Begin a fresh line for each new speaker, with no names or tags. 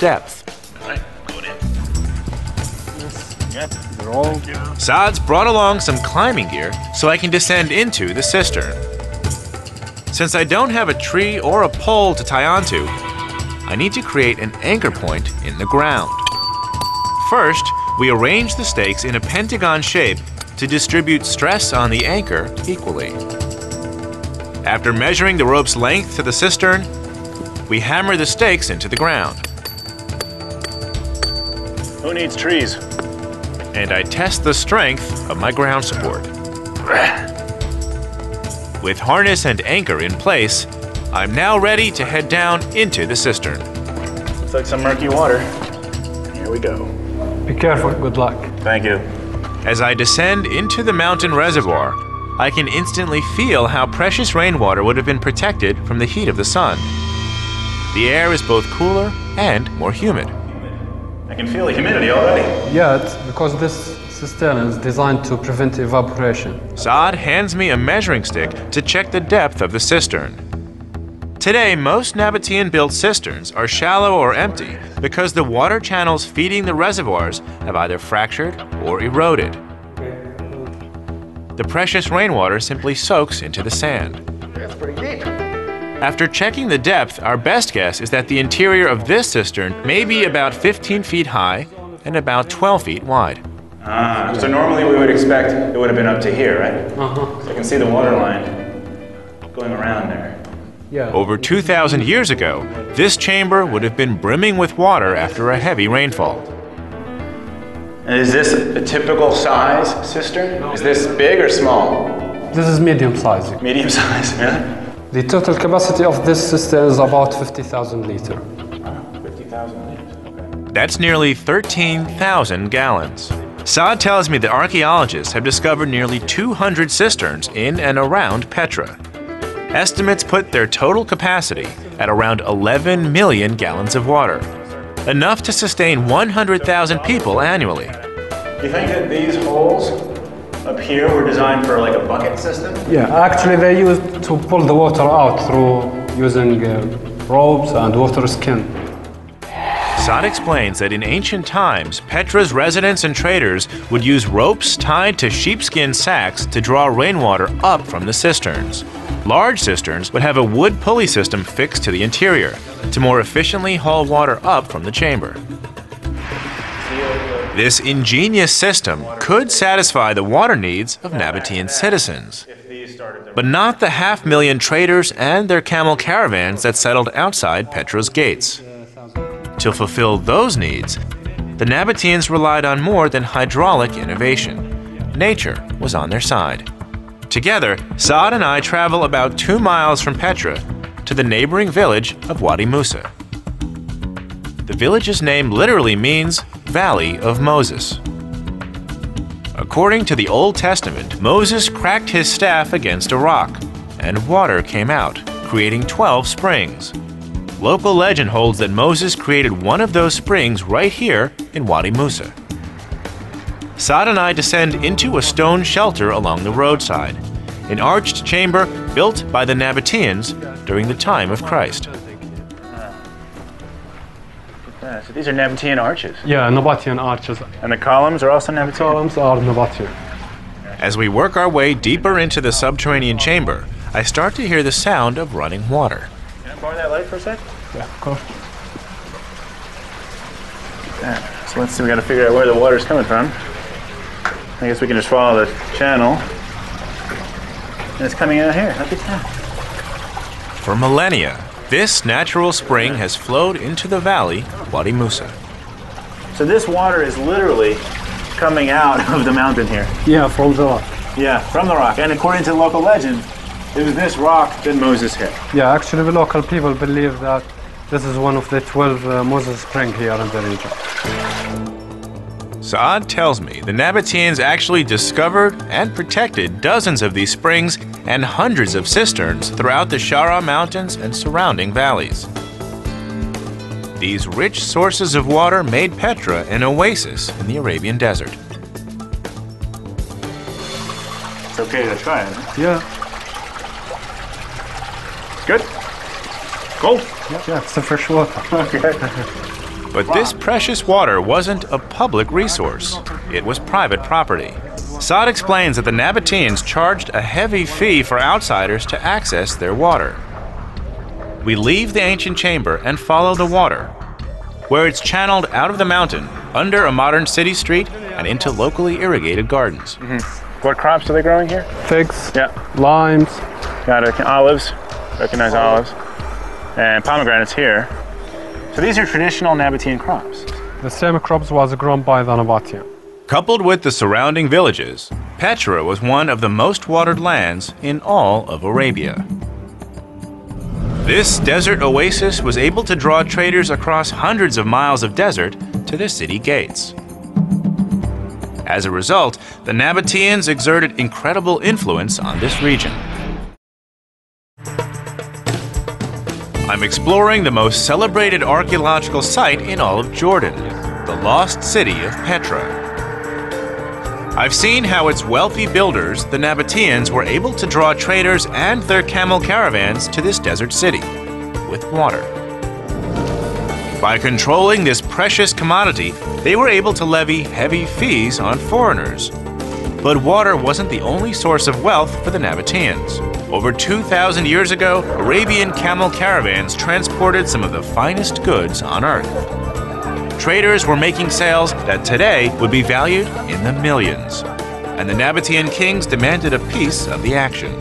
depth.
All right, going in.
Saad's brought along some climbing gear so I can descend into the cistern. Since I don't have a tree or a pole to tie onto, I need to create an anchor point in the ground. First, we arrange the stakes in a pentagon shape to distribute stress on the anchor equally. After measuring the rope's length to the cistern, we hammer the stakes into the ground.
Who needs trees?
And I test the strength of my ground support. With harness and anchor in place, I'm now ready to head down into the cistern.
Looks like some murky water. Here we go.
Be careful, good luck.
Thank you.
As I descend into the mountain reservoir, I can instantly feel how precious rainwater would have been protected from the heat of the sun. The air is both cooler and more humid.
I can feel the humidity already.
Yeah, it's because this cistern is designed to prevent evaporation.
Saad hands me a measuring stick to check the depth of the cistern. Today, most Nabatean-built cisterns are shallow or empty because the water channels feeding the reservoirs have either fractured or eroded. The precious rainwater simply soaks into the sand.
That's pretty deep.
After checking the depth, our best guess is that the interior of this cistern may be about 15 feet high and about 12 feet wide.
So normally we would expect it would have been up to here, right?
Uh-huh.
So I can see the water line going around there.
Yeah.
Over 2,000 years ago, this chamber would have been brimming with water after a heavy rainfall.
And is this a typical size cistern? Is this big or small?
This is medium size.
Medium size, really?
The total capacity of this cistern is about 50,000 liters.
50,000 liters, okay.
That's nearly 13,000 gallons. Saad tells me that archaeologists have discovered nearly 200 cisterns in and around Petra. Estimates put their total capacity at around 11 million gallons of water, enough to sustain 100,000 people annually.
Do you think that these holes up here were designed for like a bucket system?
Yeah, actually they used to pull the water out through using ropes and water skin.
Saad explains that in ancient times, Petra's residents and traders would use ropes tied to sheepskin sacks to draw rainwater up from the cisterns. Large cisterns would have a wood pulley system fixed to the interior to more efficiently haul water up from the chamber. This ingenious system could satisfy the water needs of Nabatean citizens, but not the 500,000 traders and their camel caravans that settled outside Petra's gates. To fulfill those needs, the Nabateans relied on more than hydraulic innovation. Nature was on their side. Together, Saad and I travel about 2 miles from Petra to the neighboring village of Wadi Musa. The village's name literally means Valley of Moses. According to the Old Testament, Moses cracked his staff against a rock, and water came out, creating 12 springs. Local legend holds that Moses created one of those springs right here in Wadi Musa. Saad and I descend into a stone shelter along the roadside, an arched chamber built by the Nabateans during the time of Christ.
So these are Nabatean arches.
Yeah, Nabatean arches.
And the columns are also Nabatean?
Columns are Nabatean.
As we work our way deeper into the subterranean chamber, I start to hear the sound of running water.
Can I borrow that light for a sec?
Yeah, of course.
Yeah. So let's see, we gotta figure out where the water's coming from. I guess we can just follow the channel. And it's coming out here. Look at that.
For millennia, this natural spring has flowed into the valley of Wadi Musa.
So this water is literally coming out of the mountain here.
Yeah, from the rock.
Yeah, from the rock. And according to local legend, it was this rock that Moses hit.
Yeah, actually the local people believe that this is one of the 12 Moses springs here in the region.
Saad tells me the Nabateans actually discovered and protected dozens of these springs and hundreds of cisterns throughout the Shara Mountains and surrounding valleys. These rich sources of water made Petra an oasis in the Arabian desert.
It's okay to try it. Huh?
Yeah.
Good? Cool?
Yeah, it's the fresh water.
Okay.
But this precious water wasn't a public resource. It was private property. Saad explains that the Nabateans charged a heavy fee for outsiders to access their water. We leave the ancient chamber and follow the water, where it's channeled out of the mountain, under a modern city street, and into locally irrigated gardens.
What crops are they growing here?
Figs,
Yeah.
limes.
Got it. Olives. Recognize olives. And pomegranates here. So these are traditional Nabatean crops.
The same crops was grown by the Nabatean.
Coupled with the surrounding villages, Petra was one of the most watered lands in all of Arabia. This desert oasis was able to draw traders across hundreds of miles of desert to the city gates. As a result, the Nabateans exerted incredible influence on this region. I'm exploring the most celebrated archaeological site in all of Jordan, the lost city of Petra. I've seen how its wealthy builders, the Nabateans, were able to draw traders and their camel caravans to this desert city with water. By controlling this precious commodity, they were able to levy heavy fees on foreigners. But water wasn't the only source of wealth for the Nabateans. Over 2,000 years ago, Arabian camel caravans transported some of the finest goods on earth. Traders were making sales that today would be valued in the millions, and the Nabatean kings demanded a piece of the action.